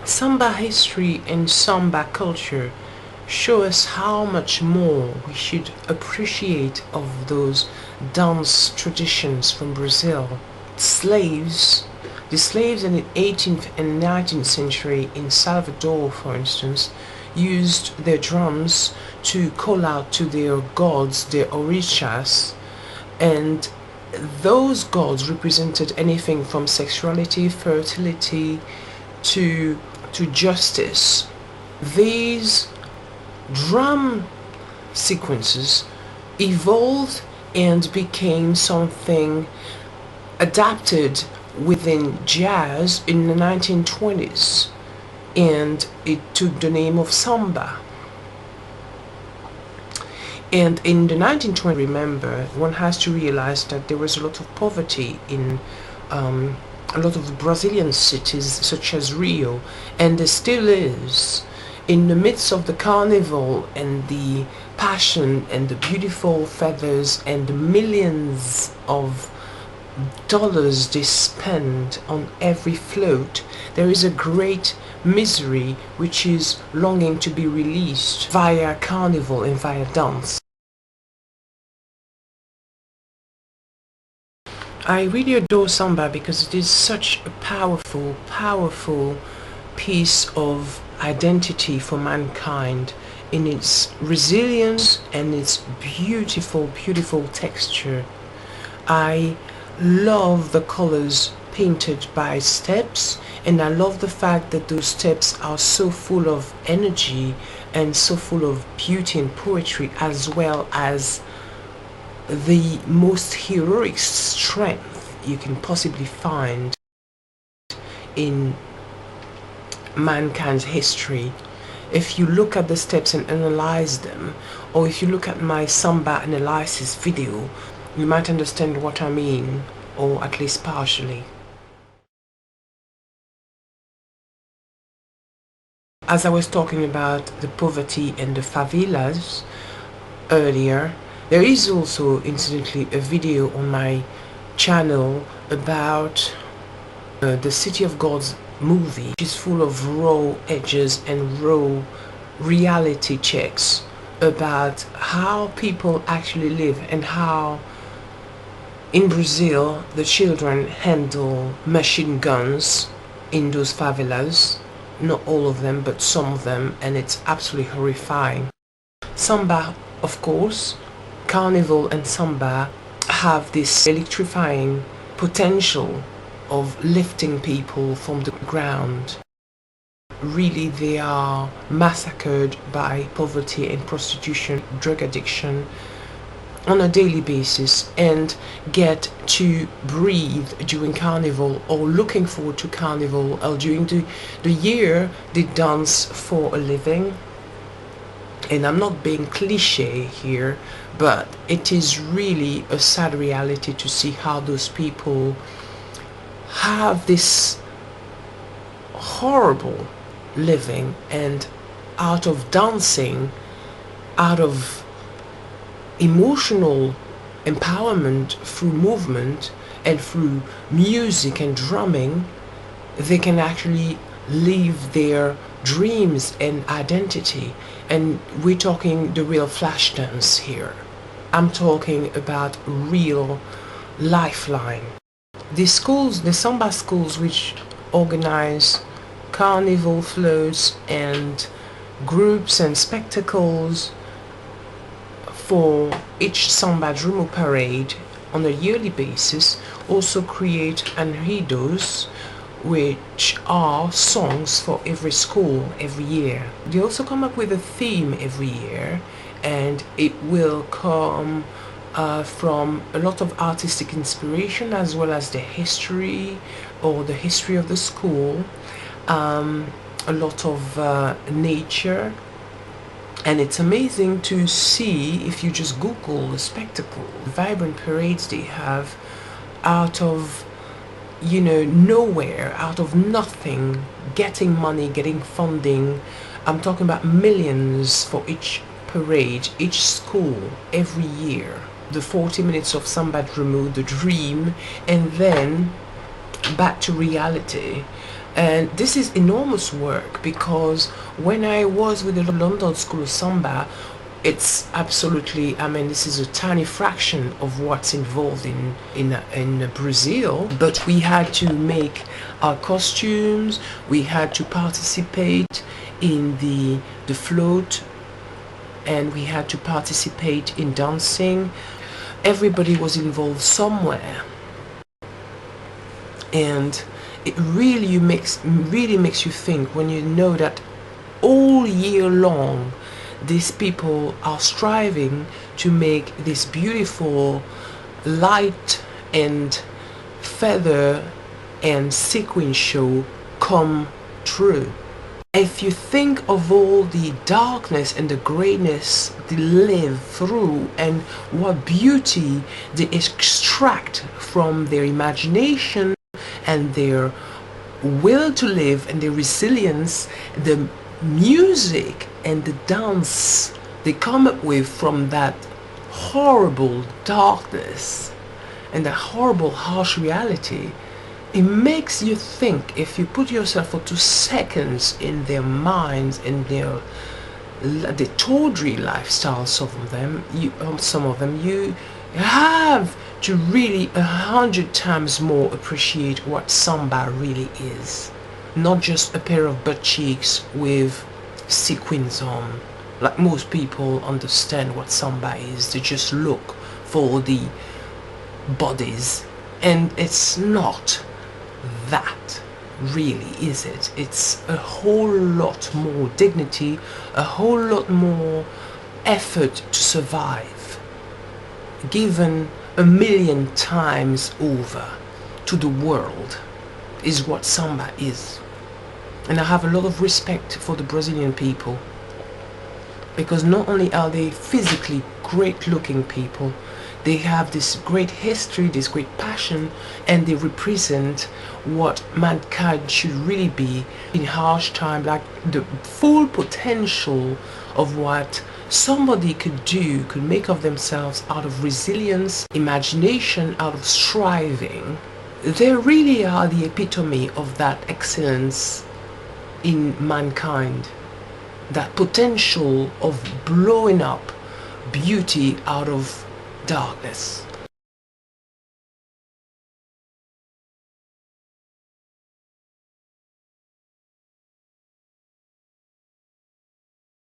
Samba history and samba culture show us how much more we should appreciate of those dance traditions from Brazil. Slaves, the slaves in the 18th and 19th century in Salvador, for instance, used their drums to call out to their gods, their orishas, and those gods represented anything from sexuality, fertility, to justice. These drum sequences evolved and became something adapted within jazz in the 1920s, and it took the name of samba. And in the 1920s, remember, one has to realize that there was a lot of poverty in a lot of Brazilian cities such as Rio, and there still is. In the midst of the carnival and the passion and the beautiful feathers and the millions of dollars they spend on every float, there is a great misery which is longing to be released via carnival and via dance. I really adore samba because it is such a powerful, powerful piece of identity for mankind in its resilience and its beautiful, beautiful texture. I love the colors painted by steps, and I love the fact that those steps are so full of energy and so full of beauty and poetry, as well as the most heroic strength you can possibly find in mankind's history. If you look at the steps and analyze them, or if you look at my samba analysis video, you might understand what I mean, or at least partially. As I was talking about the poverty and the favelas earlier, there is also, incidentally, a video on my channel about the City of Gods movie, which is full of raw edges and raw reality checks about how people actually live and how in Brazil the children handle machine guns in those favelas. Not all of them, but some of them, and it's absolutely horrifying. Samba, of course, carnival and samba have this electrifying potential of lifting people from the ground. Really, they are massacred by poverty and prostitution, drug addiction on a daily basis, and get to breathe during carnival, or looking forward to carnival, or during the year they dance for a living. And I'm not being cliche here, but it is really a sad reality to see how those people have this horrible living, and out of dancing, out of emotional empowerment through movement and through music and drumming, they can actually live their dreams and identity. And we're talking the real flash dance here. I'm talking about real lifeline. The schools, the samba schools, which organize carnival floats and groups and spectacles for each Sambadromo parade on a yearly basis, also create enredos, which are songs for every school every year. They also come up with a theme every year, and it will come from a lot of artistic inspiration, as well as the history or the history of the school, a lot of nature. And it's amazing to see, if you just Google the spectacle, the vibrant parades they have out of, you know, nowhere, out of nothing, getting money, getting funding. I'm talking about millions for each parade, each school, every year. The 40 minutes of Sambadromo, the dream, and then back to reality. And this is enormous work, because when I was with the London School of Samba, it's absolutely, I mean, this is a tiny fraction of what's involved in Brazil. But we had to make our costumes, we had to participate in the float, and we had to participate in dancing. Everybody was involved somewhere, and it really makes you think when you know that all year long these people are striving to make this beautiful light and feather and sequin show come true. If you think of all the darkness and the greyness they live through, and what beauty they extract from their imagination and their will to live and their resilience, the music and the dance they come up with from that horrible darkness and that horrible harsh reality, it makes you think. If you put yourself for 2 seconds in their minds, in their the tawdry lifestyle, some of them, you have to really 100 times more appreciate what samba really is. Not just a pair of butt cheeks with sequins on, like most people understand what samba is. They just look for the bodies, and it's not that, really, is it? It's a whole lot more dignity, a whole lot more effort to survive, given 1,000,000 times over to the world, is what samba is. And I have a lot of respect for the Brazilian people, because not only are they physically great looking people, they have this great history, this great passion, and they represent what mankind should really be in harsh time, like the full potential of what somebody could do, could make of themselves out of resilience, imagination, out of striving. They really are the epitome of that excellence in mankind, that potential of blowing up beauty out of darkness.